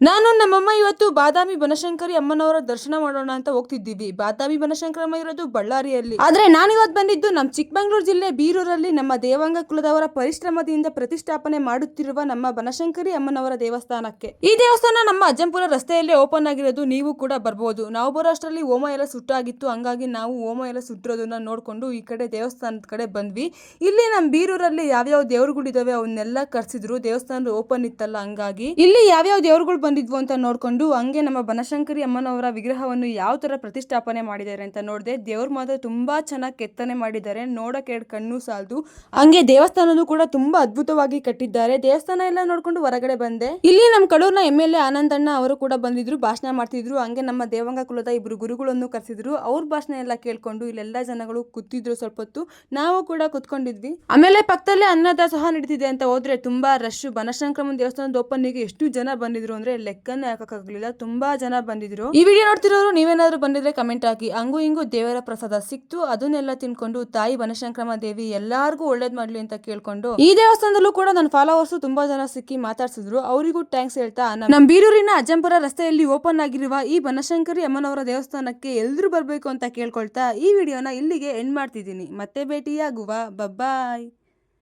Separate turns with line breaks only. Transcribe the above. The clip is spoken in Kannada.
ನಾನು ನಮ್ಮಮ್ಮ ಇವತ್ತು ಬಾದಾಮಿ ಬನಶಂಕರಿ ಅಮ್ಮನವರ ದರ್ಶನ ಮಾಡೋಣ ಅಂತ ಹೋಗ್ತಿದ್ದೀವಿ. ಬಾದಾಮಿ ಬನಶಂಕರಮ್ಮ ಇರೋದು ಬಳ್ಳಾರಿಯಲ್ಲಿ. ಆದ್ರೆ ನಾನಿವತ್ತು ಬಂದಿದ್ದು ನಮ್ಮ ಚಿಕ್ಕಮಗಳೂರು ಜಿಲ್ಲೆ ಬೀರೂರಲ್ಲಿ ನಮ್ಮ ದೇವಾಂಗ ಕುಲದವರ ಪರಿಶ್ರಮದಿಂದ ಪ್ರತಿಷ್ಠಾಪನೆ ಮಾಡುತ್ತಿರುವ ನಮ್ಮ ಬನಶಂಕರಿ ಅಮ್ಮನವರ ದೇವಸ್ಥಾನಕ್ಕೆ. ಈ ದೇವಸ್ಥಾನ ನಮ್ಮ ಅಜ್ಜಂಪುರ ರಸ್ತೆಯಲ್ಲೇ ಓಪನ್ ಆಗಿರೋದು. ನೀವು ಕೂಡ ಬರ್ಬೋದು. ನಾವು ಬರೋ ಅಷ್ಟರಲ್ಲಿ ಹೋಮ ಎಲ್ಲ ಸುಟ್ಟಾಗಿತ್ತು. ಹಂಗಾಗಿ ನಾವು ಹೋಮ ಎಲ್ಲ ಸುಟ್ಟಿರೋದನ್ನ ನೋಡ್ಕೊಂಡು ಈ ಕಡೆ ದೇವಸ್ಥಾನದ ಕಡೆ ಬಂದ್ವಿ. ಇಲ್ಲಿ ನಮ್ಮ ಬೀರೂರಲ್ಲಿ ಯಾವ್ಯಾವ ದೇವ್ರುಗಳಿದಾವೆ ಅವನ್ನೆಲ್ಲ ಕರ್ಸಿದ್ರು. ದೇವಸ್ಥಾನ ಓಪನ್ ಇತ್ತಲ್ಲ, ಹಂಗಾಗಿ ಇಲ್ಲಿ ಯಾವ್ಯಾವ ದೇವ್ರುಗಳು ಬಂದಿದ್ವು ಅಂತ ನೋಡ್ಕೊಂಡು ಹಂಗೆ ನಮ್ಮ ಬನಶಂಕರಿ ಅಮ್ಮನವರ ವಿಗ್ರಹವನ್ನು ಯಾವ ತರ ಪ್ರತಿಷ್ಠಾಪನೆ ಮಾಡಿದ್ದಾರೆ ಅಂತ ನೋಡಿದೆ. ದೇವ್ರ ಮಾತ್ರ ತುಂಬಾ ಚೆನ್ನಾಗಿ ಕೆತ್ತನೆ ಮಾಡಿದ್ದಾರೆ. ನೋಡಕ್ಕೆ ಕಣ್ಣು ಸಾಲದು. ಹಂಗೆ ದೇವಸ್ಥಾನನೂ ಕೂಡ ತುಂಬಾ ಅದ್ಭುತವಾಗಿ ಕಟ್ಟಿದ್ದಾರೆ. ದೇವಸ್ಥಾನ ಎಲ್ಲ ನೋಡ್ಕೊಂಡು ಹೊರಗಡೆ ಬಂದೆ. ಇಲ್ಲಿ ನಮ್ಮ ಕಡೂರ್ನ MLA ಆನಂದಣ್ಣ ಅವರು ಕೂಡ ಬಂದಿದ್ರು, ಭಾಷಣ ಮಾಡ್ತಿದ್ರು. ಹಂಗೆ ನಮ್ಮ ದೇವಾಂಗ ಕುಲದ ಇಬ್ರು ಗುರುಗಳನ್ನು ಕರೆಸಿದ್ರು. ಅವ್ರ ಭಾಷಣ ಎಲ್ಲ ಕೇಳ್ಕೊಂಡು ಇಲ್ಲೆಲ್ಲ ಜನಗಳು ಕೂತಿದ್ರು. ಸ್ವಲ್ಪ ಹೊತ್ತು ನಾವು ಕೂಡ ಕುತ್ಕೊಂಡಿದ್ವಿ. ಆಮೇಲೆ ಪಕ್ಕದಲ್ಲೇ ಅನ್ನದಾಸೋಹ ನಡೀತಿದೆ ಅಂತ ಹೋದ್ರೆ ತುಂಬಾ ರಶ್. ಬನಶಂಕರಮ್ಮನ ದೇವಸ್ಥಾನದ ಓಪನ್ನಿಗೆ ಎಷ್ಟು ಜನ ಬಂದಿದ್ರು ಅಂದ್ರೆ ಲೆಕ್ಕನೇ ಹಾಕಕ್ಕಾಗ್ಲಿಲ್ಲ. ತುಂಬಾ ಜನ ಬಂದಿದ್ರು. ಈ ವಿಡಿಯೋ ನೋಡ್ತಿರೋರು ನೀವೇನಾದ್ರು ಬಂದಿದ್ರೆ ಕಮೆಂಟ್ ಹಾಕಿ. ಹಂಗೂ ಹಿಂಗೂ ದೇವರ ಪ್ರಸಾದ ಸಿಕ್ತು. ಅದನ್ನೆಲ್ಲ ತಿನ್ಕೊಂಡು ತಾಯಿ ಬನಶಂಕರಮ್ಮ ದೇವಿ ಎಲ್ಲಾರ್ಗು ಒಳ್ಳೇದ್ ಮಾಡ್ಲಿ ಅಂತ ಕೇಳ್ಕೊಂಡು ಈ ದೇವಸ್ಥಾನದಲ್ಲೂ ಕೂಡ ನನ್ನ ಫಾಲೋವರ್ಸ್ ತುಂಬಾ ಜನ ಸಿಕ್ಕಿ ಮಾತಾಡ್ಸಿದ್ರು. ಅವರಿಗೂ ಥ್ಯಾಂಕ್ಸ್ ಹೇಳ್ತಾ ನಮ್ಮ ಬೀರೂರಿನ ಅಜ್ಜಂಪುರ ರಸ್ತೆಯಲ್ಲಿ ಓಪನ್ ಆಗಿರುವ ಈ ಬನಶಂಕರಿ ಅಮ್ಮನವರ ದೇವಸ್ಥಾನಕ್ಕೆ ಎಲ್ರು ಬರ್ಬೇಕು ಅಂತ ಕೇಳ್ಕೊಳ್ತಾ ಈ ವಿಡಿಯೋನ ಇಲ್ಲಿಗೆ ಎಂಡ್ ಮಾಡ್ತಿದ್ದೀನಿ. ಮತ್ತೆ ಭೇಟಿಯಾಗುವ. ಬಾಯ್.